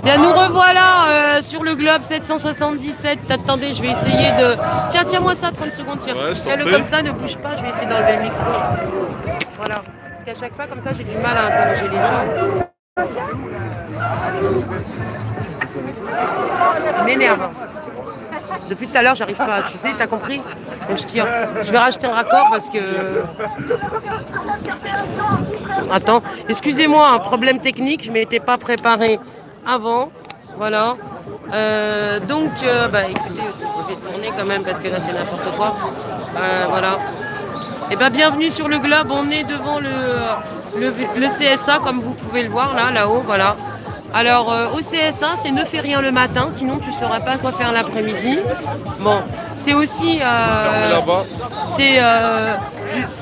Bien, nous revoilà sur le globe 777. Attendez, je vais essayer de... Tiens, tiens-moi ça 30 secondes, tiens. Ouais, je t'en Tiens-le prie. comme ça, ne bouge pas, je vais essayer d'enlever le micro. Voilà. Parce qu'à chaque fois, comme ça, j'ai du mal à interroger les gens. Il m'énerve. Depuis tout à l'heure, j'arrive pas. Tu sais, t'as compris? Bon, je tire. Je vais racheter un raccord parce que... Attends, excusez-moi, un problème technique, je ne m'étais pas préparé avant. Voilà. Bah écoutez, je vais tourner quand même parce que là c'est n'importe quoi. Voilà. Et ben bienvenue sur le globe, on est devant le CSA comme vous pouvez le voir là-haut, voilà. Alors au CSA, c'est ne fais rien le matin, sinon tu ne sauras pas quoi faire l'après-midi. Bon, c'est aussi... Fermez là-bas. c'est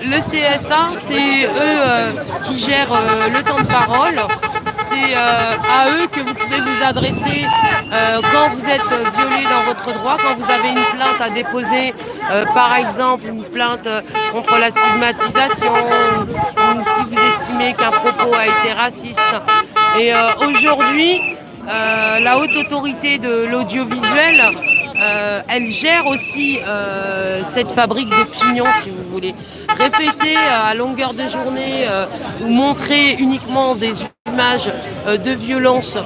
le CSA, c'est eux qui gèrent le temps de parole. C'est à eux que vous pouvez vous adresser quand vous êtes violé dans votre droit, quand vous avez une plainte à déposer, par exemple une plainte contre la stigmatisation, ou si vous estimez qu'un propos a été raciste. Et aujourd'hui, la haute autorité de l'audiovisuel, elle gère aussi cette fabrique d'opinion, si vous voulez. Répéter à longueur de journée ou montrer uniquement des images de violence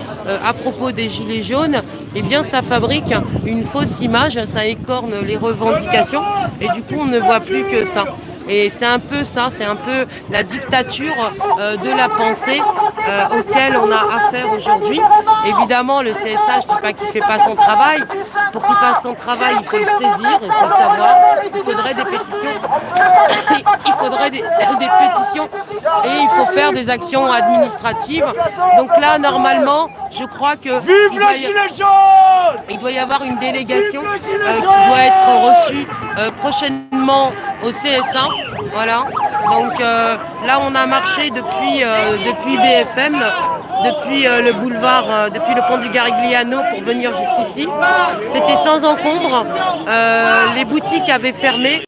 à propos des gilets jaunes, eh bien ça fabrique une fausse image, ça écorne les revendications et du coup on ne voit plus que ça. Et c'est un peu ça, c'est un peu la dictature de la pensée auquel on a affaire aujourd'hui. Évidemment, le CSA, je ne dis pas qu'il ne fait pas son travail. Pour qu'il fasse son travail, il faut le saisir, il faut le savoir. Il faudrait des pétitions. Il faudrait des pétitions et il faut faire des actions administratives. Donc là, normalement, je crois que il doit y avoir une délégation qui doit être reçue prochainement au CSA. Voilà. Donc là, on a marché depuis BFM, depuis le boulevard, depuis le pont du Garigliano pour venir jusqu'ici. C'était sans encombre. Les boutiques avaient fermé.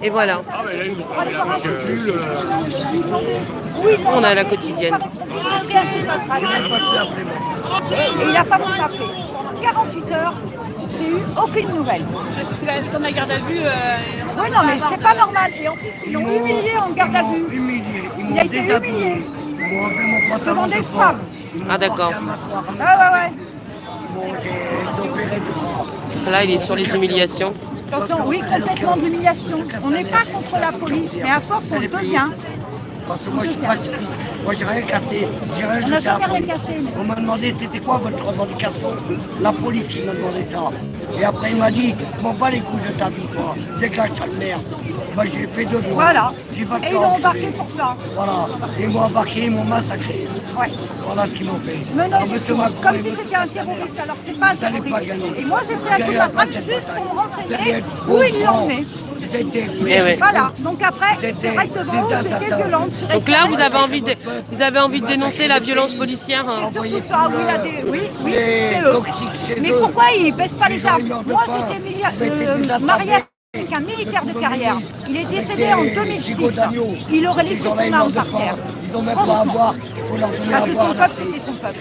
Et voilà. On a la quotidienne. Et il n'a pas pu m'appeler. Pendant 48 heures, j'ai eu aucune nouvelle. Dans la garde à vue. Oui, non, mais c'est pas normal. Et en plus, ils l'ont humilié en garde à vue. Il a été humilié. Ils m'ont enlevé mon pantalon Devant de des force. femmes. Ah d'accord. Ouais. Bon, j'ai été opéré de bras. Là, il est sur les humiliations. Attention, oui, complètement d'humiliation. On n'est pas contre la police, mais à force, on le devient. Parce que moi, je suis pacifiste. Moi, j'ai rien cassé. J'ai rien On n'a jeté à la jamais rien police. cassé, mais- On m'a demandé c'était quoi votre revendication. La police qui m'a demandé ça. Et après, il m'a dit, m'en bats les couilles de ta vie, toi. Dégage ta merde. Moi, j'ai fait deux doigts. Voilà. J'ai pas le Et ils temps l'ont de embarqué crier. pour ça. Voilà. Et ils m'ont embarqué, ils m'ont massacré. Ouais. Voilà ce qu'ils m'ont fait. Mais non, Alors, monsieur Macron, comme et si monsieur c'était un Castaner, terroriste, alors c'est pas un vous n'allez pas terroriste. gagner. Et moi j'ai fait un Vous coup allez d'après pas juste pour me Vous allez renseigner être où il au en est. C'était Eh oui. Voilà, donc après, C'était c'est vrai que devant des eux, c'était assassins. violent. Donc là, vous avez envie de dénoncer la violence policière. Hein. envoyer Ça, oui, il y a des... oui, oui, les c'est eux. toxiques chez Mais eux. pourquoi ils ne baissent pas les Les gens, armes? ils meurent de Moi, faim. j'étais Mettez des mariée attaques. avec un militaire de carrière. Il est décédé Des en gigots 2006. d'agneau. Il aurait Ces laissé gens-là, son ils arme meurent de par faim. terre. Ils n'ont même pas à boire. Il faut leur donner Parce à que boire son en peuple, Afrique. c'était son peuple.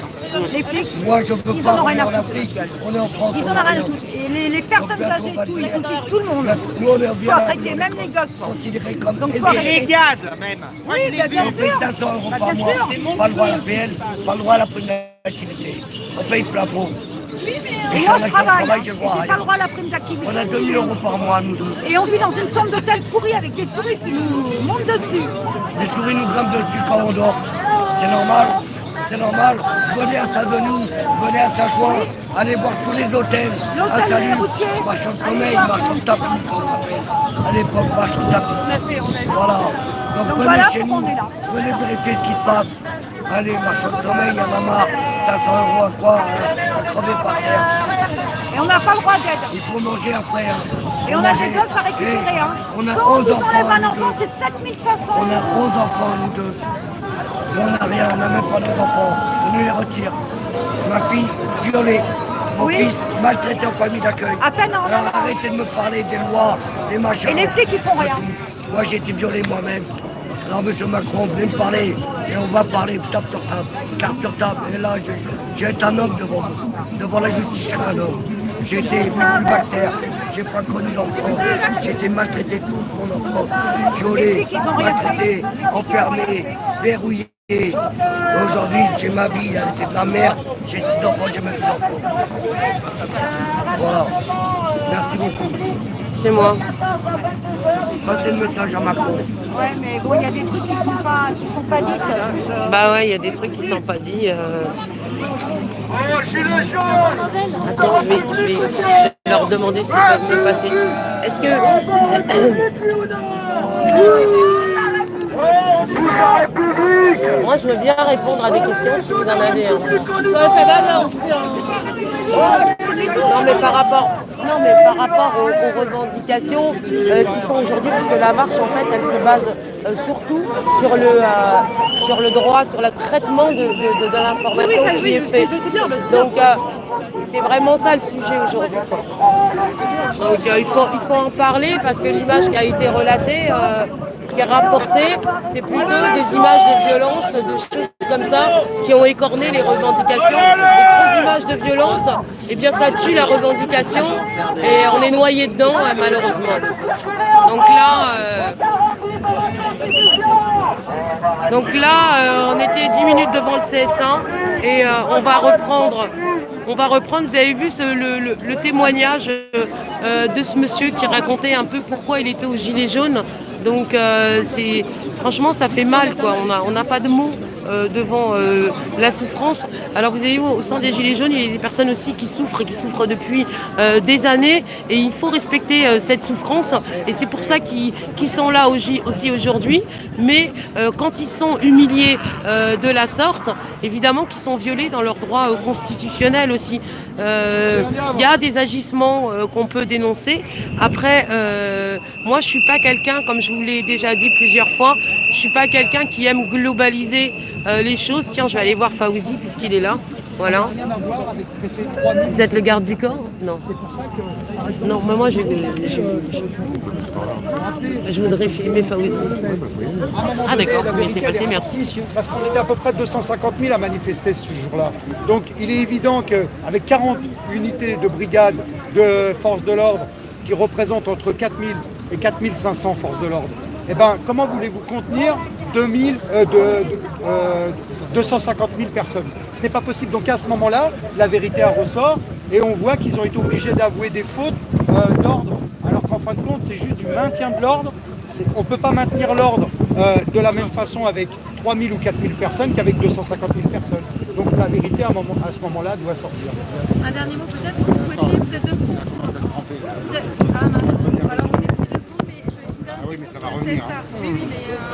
Les flics, Moi, je ne peux ils pas en ont rien revenir à en foutre. Afrique. On est en France. Ils on en ont a rien à rien. foutre. Et les personnes bientôt, âgées, on va tout, devenir- y compris tout le monde. Nous, on est Faut arrêter, même les gosses. considérés comme Donc, faut aidés. arrêter. gaz même. Moi, Oui, bah, bien On paye sûr. 500 € Bah, par bien mois. sûr. Pas le droit à la PL, pas le droit à la prime d'activité. On paye plein pot. Et je moi, suis je en accident de travaille. travail, Et je j'ai vois pas rien. le droit à la prime d'activité. On a 2000 € par mois, nous deux. Et on vit dans une chambre d'hôtel pourrie avec des souris qui nous montent dessus. Les souris nous grimpent dessus quand on dort. C'est normal. C'est normal. Venez à Saint-Denis, venez à Saint-Ouen, allez voir tous les hôtels. L'hôtel À Salut, routier. marchand de Allez sommeil, voir. marchand de tapis, qu'on appelle. À l'époque, marchand de tapis. Voilà. Donc, Donc venez voilà chez pourquoi nous, on est là. venez vérifier ce qui se passe. Allez, marchand de sommeil, il y en a marre. 500 € à quoi à crever par terre. Et on n'a pas le droit d'aide. Il faut manger après. Hein. Et on a des gosses à récupérer. Hein. On a Quand 11 on enfants. enlève un nous enfant, deux. c'est 7500 On a 11 enfants, nous deux. Nous, on n'a rien, on n'a même pas nos enfants. On nous les retire. Ma fille, violée. Mon Oui. fils, maltraité en famille d'accueil. À peine en Alors enfant. arrêtez de me parler des lois, des machins. Et les flics, ils font de rien. tout. Moi, j'ai été violé moi-même. Alors M. Macron venez me parler et on va parler table sur table, carte sur table. Et là, j'ai été un homme devant vous. Devant la justice, je serai un homme. J'ai été bactère, j'ai pas connu l'enfance, j'ai été maltraité toute mon enfance, violé, maltraité, enfermé, verrouillé. Et aujourd'hui, j'ai ma vie, c'est de la merde, j'ai 6 enfants, j'ai même plus d'enfants. Voilà, merci beaucoup. C'est moi. Passez le message à Macron. Ouais, mais bon, il y a des trucs qui sont pas dits. Bah ouais, il y a des trucs qui sont pas dits. Attends, je vais leur demander s'ils peuvent me passer. Est-ce que... Moi, je veux bien répondre à des questions si vous en avez. Ça va, là, on fait Non, mais par rapport aux revendications qui sont aujourd'hui, parce que la marche, en fait, elle se base surtout sur le droit, sur le traitement de l'information qui est fait. Donc, c'est vraiment ça le sujet aujourd'hui. Donc, il faut en parler parce que l'image qui a été relatée, qui est rapportée, c'est plutôt des images de violence, de choses comme ça, qui ont écorné les revendications. Et trop d'images de violence, eh bien ça tue la revendication et on est noyé dedans, malheureusement. Donc là, on était 10 minutes devant le CS1 et on va reprendre. Vous avez vu le témoignage de ce monsieur qui racontait un peu pourquoi il était au gilet jaune. Donc franchement ça fait mal quoi. On n'a pas de mots devant la souffrance. Alors vous avez vu au sein des Gilets jaunes, il y a des personnes aussi qui souffrent et qui souffrent depuis des années et il faut respecter cette souffrance et c'est pour ça qu'ils sont là aussi aujourd'hui. Mais quand ils sont humiliés de la sorte, évidemment qu'ils sont violés dans leurs droits constitutionnels aussi. Il y a des agissements qu'on peut dénoncer. Après, moi je suis pas quelqu'un, comme je vous l'ai déjà dit plusieurs fois, je suis pas quelqu'un qui aime globaliser les choses. Tiens, je vais aller voir Faouzi puisqu'il est là. Voilà. Vous êtes le garde du corps? Non. Non, mais moi je voudrais filmer Faouzi. Ah d'accord, vous me laissez passer, merci monsieur. Parce qu'on était à peu près 250 000 à manifester ce jour-là. Donc il est évident qu'avec 40 unités de brigade de forces de l'ordre qui représentent entre 4 000 et 4 500 forces de l'ordre, eh ben, comment voulez-vous contenir 250 000 personnes? Ce n'est pas possible. Donc à ce moment-là, la vérité ressort et on voit qu'ils ont été obligés d'avouer des fautes d'ordre. Alors qu'en fin de compte, c'est juste du maintien de l'ordre. On ne peut pas maintenir l'ordre de la même façon avec 3 000 ou 4 000 personnes qu'avec 250 000 personnes. Donc la vérité, à ce moment-là, doit sortir. Un dernier mot peut-être, vous souhaitiez, vous êtes debout. Ah mince, alors on est sous 2 secondes, mais je vais une dernière question sur le CSA. Oui, mais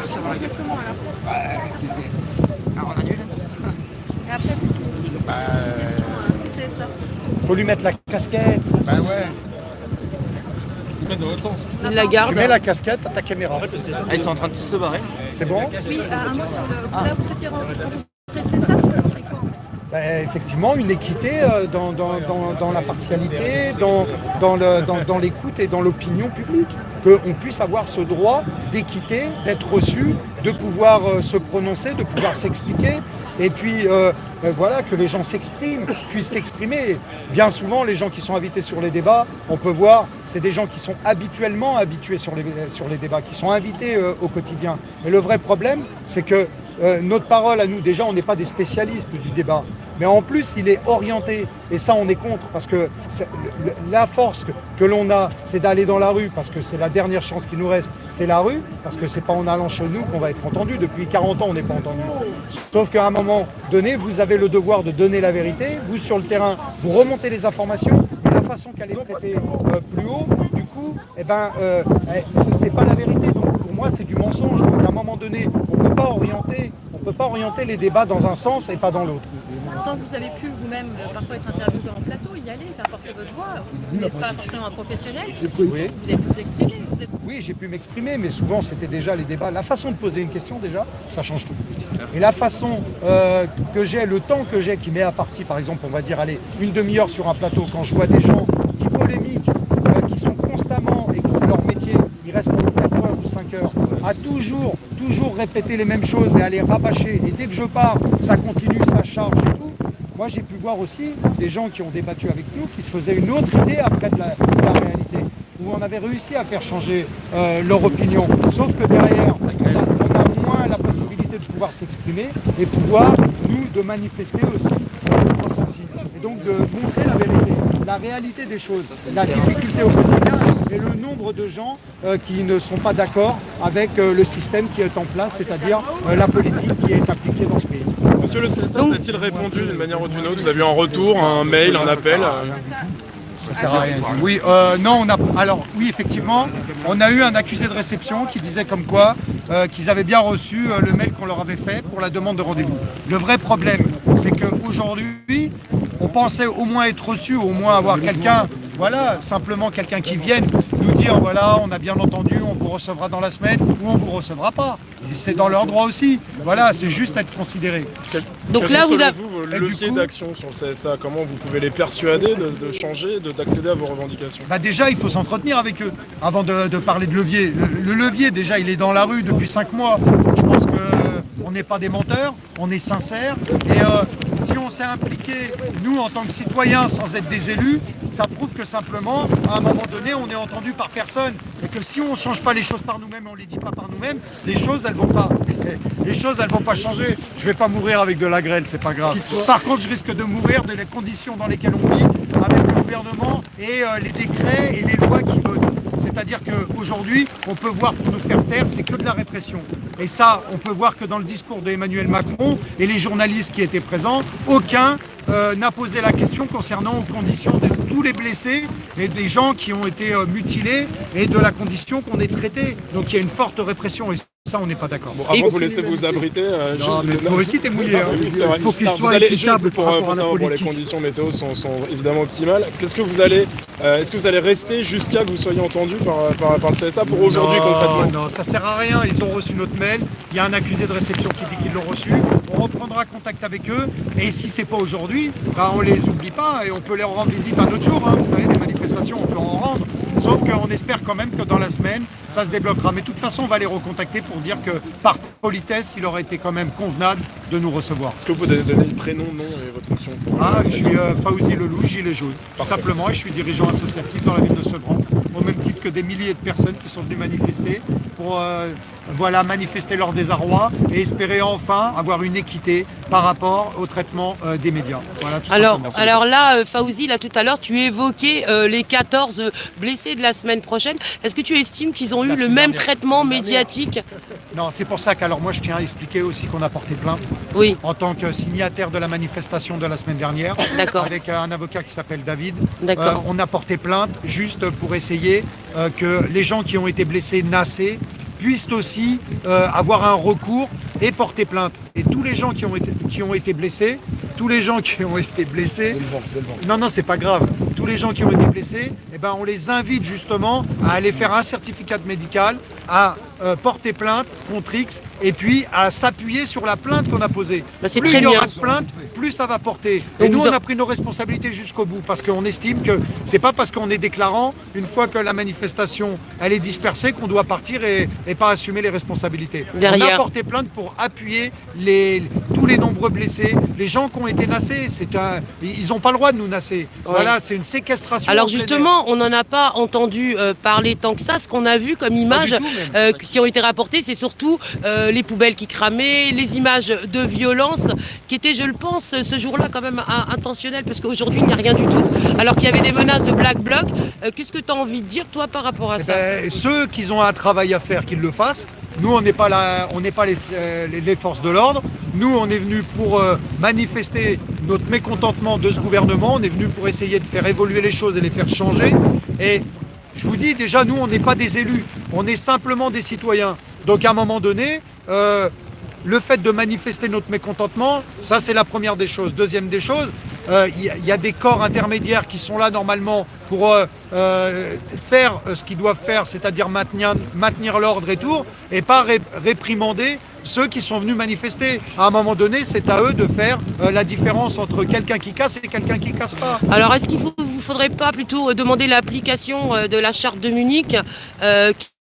ça va comment alors Alors on annule. Et après c'est fini. C'est une question CSA. Faut lui mettre la casquette. Ben ouais. Il la garde. Tu mets la casquette à ta caméra. Ah, ils sont en train de tous se barrer. C'est bon? Oui, un mot sur le... Là vous souhaitiez rencontrer le CSA, vous voulez quoi en fait? Ben, effectivement, une équité dans la partialité, dans l'écoute et dans l'opinion publique. Qu'on puisse avoir ce droit d'équité, d'être reçu, de pouvoir se prononcer, de pouvoir s'expliquer. Et puis, voilà, que les gens s'expriment, puissent s'exprimer. Bien souvent, les gens qui sont invités sur les débats, on peut voir, c'est des gens qui sont habituellement habitués sur les débats, qui sont invités au quotidien. Mais le vrai problème, c'est que notre parole à nous, déjà, on n'est pas des spécialistes du débat. Mais en plus, il est orienté. Et ça, on est contre. Parce que la force que l'on a, c'est d'aller dans la rue. Parce que c'est la dernière chance qui nous reste. C'est la rue. Parce que c'est pas en allant chez nous qu'on va être entendu. Depuis 40 ans, on n'est pas entendu. Sauf qu'à un moment donné, vous avez le devoir de donner la vérité. Vous, sur le terrain, vous remontez les informations. Mais la façon qu'elle est traitée plus haut, du coup, eh ben, c'est pas la vérité. Donc, pour moi, c'est du mensonge. Donc, à un moment donné, on peut pas orienter les débats dans un sens et pas dans l'autre. Tant que vous avez pu vous-même parfois être interviewé en plateau, y aller, faire porter votre voix, vous n'êtes pas forcément un professionnel, vous avez pu vous exprimer. Oui, j'ai pu m'exprimer, mais souvent c'était déjà les débats. La façon de poser une question déjà, ça change tout. Et la façon que j'ai, le temps que j'ai, qui met à partie, par exemple, on va dire, allez, une demi-heure sur un plateau, quand je vois des gens qui polémiquent, qui sont constamment, et que c'est leur métier, ils restent pendant 4 heures ou 5 heures, à toujours toujours répéter les mêmes choses et aller rabâcher, et dès que je pars, ça continue, ça charge et tout, moi j'ai pu voir aussi des gens qui ont débattu avec nous, qui se faisaient une autre idée après de la réalité, où on avait réussi à faire changer leur opinion. Sauf que derrière, on a moins la possibilité de pouvoir s'exprimer et pouvoir, nous, de manifester aussi notre ressenti. Et donc de montrer la vérité, la réalité des choses, la difficulté au quotidien et le nombre de gens qui ne sont pas d'accord avec le système qui est en place, c'est-à-dire la politique qui est appliquée dans ce pays. Monsieur le CSA, vous a-t-il répondu d'une manière ou d'une autre? Vous avez eu un retour, un mail, un appel? Ça sert à rien. Oui, non, on a. Alors, oui, effectivement, on a eu un accusé de réception qui disait comme quoi qu'ils avaient bien reçu le mail qu'on leur avait fait pour la demande de rendez-vous. Le vrai problème, c'est qu'aujourd'hui, on pensait au moins être reçu, au moins avoir quelqu'un, voilà, simplement quelqu'un qui vienne nous dire voilà, on a bien entendu, on vous recevra dans la semaine ou on vous recevra pas. C'est dans leur droit aussi. Voilà, c'est juste être considéré. Donc là, vous avez vos leviers d'action sur le CSA, comment vous pouvez les persuader de changer, d'accéder à vos revendications? Bah déjà, il faut s'entretenir avec eux avant de parler de levier. Le levier, déjà, il est dans la rue depuis 5 mois. Je pense qu'on n'est pas des menteurs, on est sincères. Et si on s'est impliqué, nous, en tant que citoyens, sans être des élus, ça prouve que simplement, à un moment donné, on est entendu par personne. Et que si on ne change pas les choses par nous-mêmes, on ne les dit pas par nous-mêmes, les choses, elles vont pas changer. Je ne vais pas mourir avec de la grêle, c'est pas grave. Par contre, je risque de mourir des conditions dans lesquelles on vit, avec le gouvernement et les décrets et les lois qui votent. C'est-à-dire qu'aujourd'hui, on peut voir pour nous faire taire, c'est que de la répression. Et ça, on peut voir que dans le discours d'Emmanuel Macron et les journalistes qui étaient présents, aucun n'a posé la question concernant aux conditions de tous les blessés et des gens qui ont été mutilés et de la condition qu'on est traité. Donc il y a une forte répression et ça, on n'est pas d'accord. Bon, avant, vous laissez vous abriter. Non, mais toi aussi, t'es mouillé. Hein. Oui, Il faut qu'il soit équitable par rapport à la pour les politique. conditions météo sont évidemment optimales. Est-ce que vous allez rester jusqu'à que vous soyez entendu par le CSA pour aujourd'hui concrètement? Non, ça sert à rien. Ils ont reçu notre mail. Il y a un accusé de réception qui dit qu'ils l'ont reçu. On reprendra contact avec eux. Et si c'est pas aujourd'hui, bah, on les oublie pas et on peut leur rendre visite un autre jour. Hein. Vous savez, des manifestations, on peut en rendre. Sauf qu'on espère quand même que dans la semaine, ça se débloquera. Mais de toute façon, on va les recontacter pour dire que par politesse, il aurait été quand même convenable de nous recevoir. Est-ce que vous pouvez donner le prénom, nom et votre fonction? Je suis Fawzi Lelouch, gilet jaune. Tout simplement, et je suis dirigeant associatif dans la ville de Sevran, au même titre que des milliers de personnes qui sont venues manifester pour manifester leur désarroi et espérer enfin avoir une équité par rapport au traitement des médias. Voilà, tout simplement. Alors là, Fawzi, là tout à l'heure, tu évoquais les 14 blessés de la semaine prochaine. Est-ce que tu estimes qu'ils ont eu le même traitement médiatique? Non, c'est pour ça qu'alors moi je tiens à expliquer aussi qu'on a porté plainte. Oui. En long que signataire de la manifestation de la semaine dernière, avec un avocat qui s'appelle David. On a porté plainte juste pour essayer que les gens qui ont été blessés, nassés, puissent aussi avoir un recours et porter plainte. Et tous les gens qui ont été blessés, non, c'est pas grave. Tous les gens qui ont été blessés, on les invite justement à aller faire un certificat médical, à porter plainte contre X et puis à s'appuyer sur la plainte qu'on a posée. C'est plus très il y aura bien. de plaintes, plus ça va porter. Et nous, on a pris nos responsabilités jusqu'au bout parce qu'on estime que c'est pas parce qu'on est déclarant, une fois que la manifestation elle est dispersée, qu'on doit partir et pas assumer les responsabilités. Derrière. On a porté plainte pour appuyer tous les nombreux blessés, les gens qui ont été nassés. Ils n'ont pas le droit de nous nasser. Ouais. Voilà, c'est une séquestration. Alors en plein justement, on n'en a pas entendu parler tant que ça. Ce qu'on a vu comme images Pas du tout, même. qui ont été rapportées, c'est surtout les poubelles qui cramaient, les images de violence qui étaient, je le pense, ce jour-là quand même intentionnelles, parce qu'aujourd'hui, il n'y a rien du tout, alors qu'il y avait des menaces de Black Bloc. Qu'est-ce que tu as envie de dire, toi, par rapport à ça? Ceux qui ont un travail à faire, qu'ils le fassent. Nous, on n'est pas les forces de l'ordre. Nous, on est venus pour manifester notre mécontentement de ce gouvernement. On est venus pour essayer de faire évoluer les choses et les faire changer. Et je vous dis, déjà, nous, on n'est pas des élus. On est simplement des citoyens. Donc, à un moment donné, le fait de manifester notre mécontentement, ça, c'est la première des choses. Deuxième des choses, y a des corps intermédiaires qui sont là normalement pour faire ce qu'ils doivent faire, c'est-à-dire maintenir l'ordre et tout, et pas réprimander ceux qui sont venus manifester. À un moment donné, c'est à eux de faire la différence entre quelqu'un qui casse et quelqu'un qui casse pas. Alors, est-ce qu'il ne vous faudrait pas plutôt demander l'application de la charte de Munich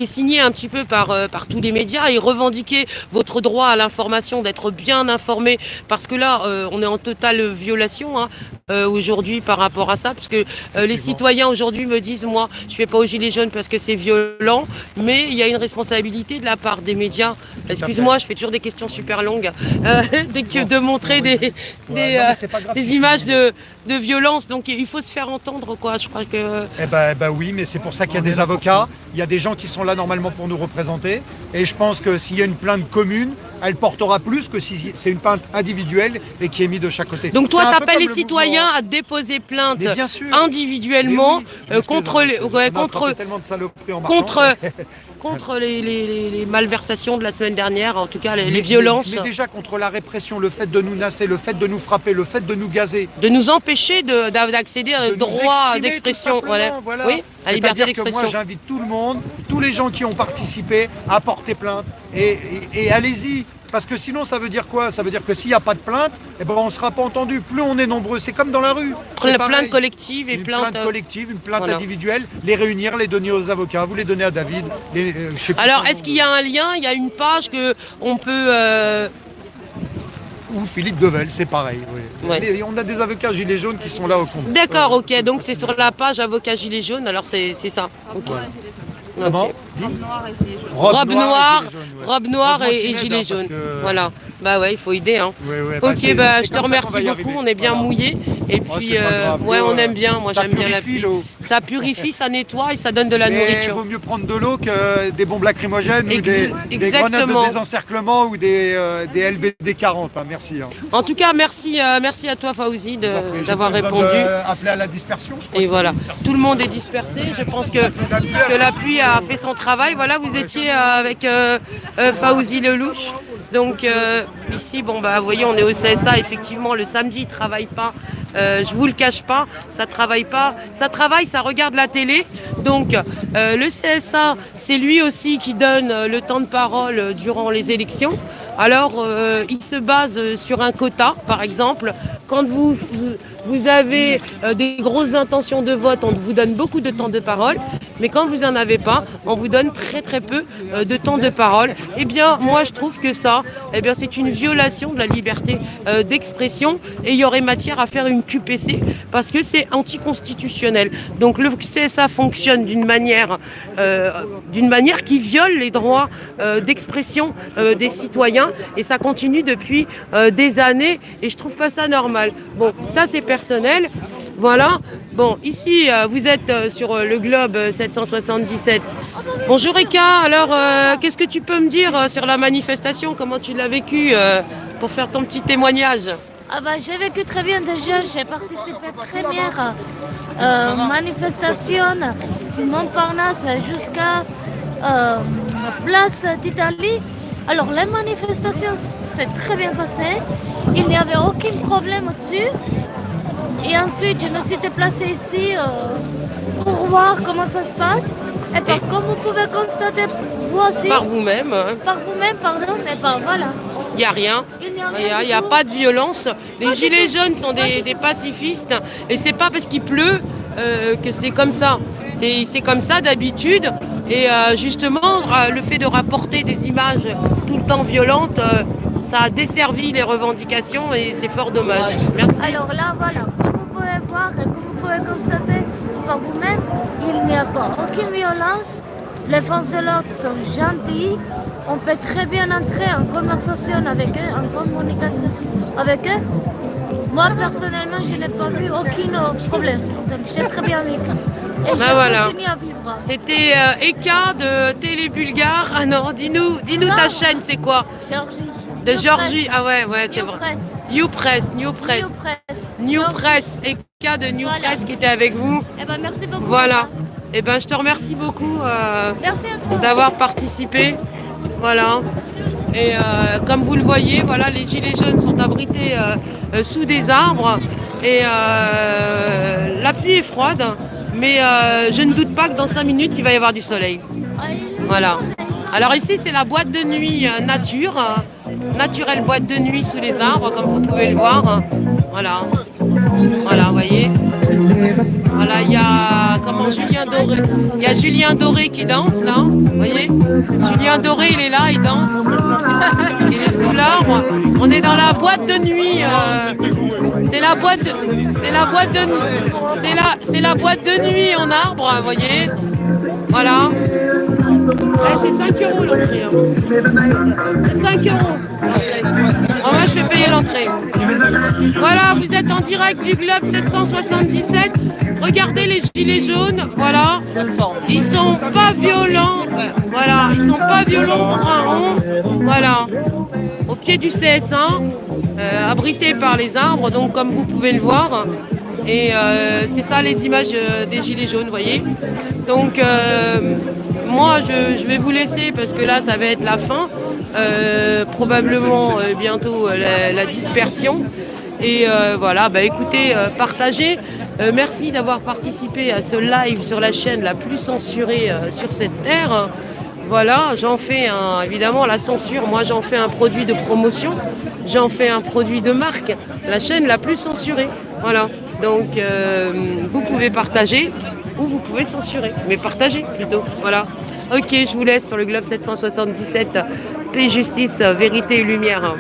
signé un petit peu par tous les médias et revendiquer votre droit à l'information, d'être bien informé, parce que là, on est en totale violation hein, aujourd'hui par rapport à ça, parce que les citoyens aujourd'hui me disent, moi, je fais pas aux gilets jaunes parce que c'est violent, mais il y a une responsabilité de la part des médias. Excuse-moi, je fais toujours des questions super longues, de montrer des images de violence, donc il faut se faire entendre, quoi. Je crois que... Eh ben oui, mais c'est pour ça qu'il y a des avocats, il y a des gens qui sont là normalement pour nous représenter, et je pense que s'il y a une plainte commune, elle portera plus que si c'est une plainte individuelle et qui est mise de chaque côté. Donc toi, tu t'appelles les citoyens à déposer plainte individuellement contre les malversations de la semaine dernière, en tout cas les violences. Mais déjà contre la répression, le fait de nous nasser, le fait de nous frapper, le fait de nous gazer. De nous empêcher d'accéder à un droit d'expression. Voilà. Oui, à la liberté d'expression. Moi, j'invite tout le monde, tous les gens qui ont participé à porter plainte. Et allez-y. Parce que sinon, ça veut dire quoi? Ça veut dire que s'il n'y a pas de plainte, eh ben, on ne sera pas entendu. Plus on est nombreux, c'est comme dans la rue. Une plainte collective et une plainte collective, une plainte individuelle, les réunir, les donner aux avocats, vous les donnez à David. Alors, est-ce qu'il y a un lien? Il y a une page que on peut... Ou Philippe Devel, c'est pareil. Oui. Ouais. On a des avocats gilets jaunes qui sont là au compte. D'accord, ok. Donc c'est sur la page avocats gilets jaunes. Alors c'est ça. Okay. Voilà. Okay. Robe noire et gilets jaunes. Voilà. Bah ouais, il faut aider. Hein. Ouais, ok, je te remercie beaucoup. On est bien mouillés. Et puis, on aime bien. Moi, j'aime bien la pluie. Ça purifie, ça nettoie et ça donne de la nourriture. Il vaut mieux prendre de l'eau que des bombes lacrymogènes ou des grenades de désencerclement ou des LBD 40. Hein. Merci. Hein. En tout cas, merci à toi, Fawzi, d'avoir répondu. Appeler à la dispersion, je crois. Et voilà, tout le monde est dispersé. Je pense que la pluie a fait son travail. Voilà, vous étiez avec Fawzi Lelouch. Donc ici, vous voyez, on est au CSA. Effectivement, le samedi, ils ne travaillent pas. Je vous le cache pas, ça travaille pas. Ça travaille, ça regarde la télé. Donc le CSA, c'est lui aussi qui donne le temps de parole durant les élections. Alors, il se base sur un quota, par exemple. Quand vous avez des grosses intentions de vote, on vous donne beaucoup de temps de parole. Mais quand vous n'en avez pas, on vous donne très très peu de temps de parole. Eh bien, moi, je trouve que ça, c'est une violation de la liberté d'expression. Et il y aurait matière à faire une QPC parce que c'est anticonstitutionnel. Donc, le CSA fonctionne d'une manière qui viole les droits d'expression des citoyens. Et ça continue depuis des années. Et je trouve pas ça normal. Bon, ça, c'est personnel. Voilà. Bon, ici, vous êtes sur le Globe 777. Bonjour Eka, alors qu'est-ce que tu peux me dire sur la manifestation? Comment tu l'as vécu pour faire ton petit témoignage? J'ai vécu très bien déjà, j'ai participé à la première manifestation du Montparnasse jusqu'à Place d'Italie. Alors les manifestations s'est très bien passées, il n'y avait aucun problème au-dessus. Et ensuite, je me suis déplacée ici pour voir comment ça se passe. Et comme vous pouvez constater, vous aussi... Par vous-même. Hein. Par vous-même, pardon, mais voilà. Il n'y a rien. Il n'y a pas de violence. Les gilets jaunes sont des pacifistes. Et c'est pas parce qu'il pleut que c'est comme ça. C'est comme ça d'habitude. Et justement, le fait de rapporter des images tout le temps violentes, ça a desservi les revendications et c'est fort dommage. Merci. Alors là, voilà. Vous pouvez voir et comme vous pouvez constater par vous-même, il n'y a pas aucune violence. Les forces de l'ordre sont gentilles. On peut très bien entrer en conversation avec eux, en communication avec eux. Moi, personnellement, je n'ai pas vu aucun problème. Donc, j'ai très bien vécu. Et je continue à vivre. C'était Eka de Télé Bulgare. Ah non, dis-nous ta chaîne, c'est quoi? Géorgie. De Géorgie, ah ouais, c'est vrai. New Press. Eka de New Press qui était avec vous. Merci beaucoup. Voilà. Je te remercie beaucoup merci à toi d'avoir participé. Voilà. Et comme vous le voyez, voilà, les gilets jaunes sont abrités sous des arbres. Et la pluie est froide. Mais je ne doute pas que dans 5 minutes, il va y avoir du soleil. Voilà. Alors ici, c'est la boîte de nuit naturelle boîte de nuit sous les arbres, comme vous pouvez le voir. Voilà. Voilà, vous voyez. Voilà, il y a Julien Doré. Il y a Julien Doré qui danse là. Vous voyez. Julien Doré, il est là, il danse. Il est sous l'arbre. On est dans la boîte de nuit. C'est la boîte de nuit en arbre, vous voyez. Voilà. Ah, c'est 5 € l'entrée. C'est 5 €. Moi, je vais payer l'entrée. Voilà, vous êtes en direct du Globe 777. Regardez les gilets jaunes. Voilà. Ils sont pas violents. Voilà. Ils sont pas violents pour un rond. Voilà. Au pied du CS1, abrité par les arbres, donc comme vous pouvez le voir. Et c'est ça les images des gilets jaunes, vous voyez. Donc moi je vais vous laisser parce que là ça va être la fin, probablement bientôt la dispersion. Et voilà, bah écoutez, partagez. Merci d'avoir participé à ce live sur la chaîne la plus censurée sur cette terre. Voilà, j'en fais évidemment la censure, moi j'en fais un produit de promotion, j'en fais un produit de marque, la chaîne la plus censurée. Voilà, donc vous pouvez partager ou vous pouvez censurer, mais partagez plutôt. Voilà. Ok, je vous laisse sur le Globe 777, paix, justice, vérité et lumière.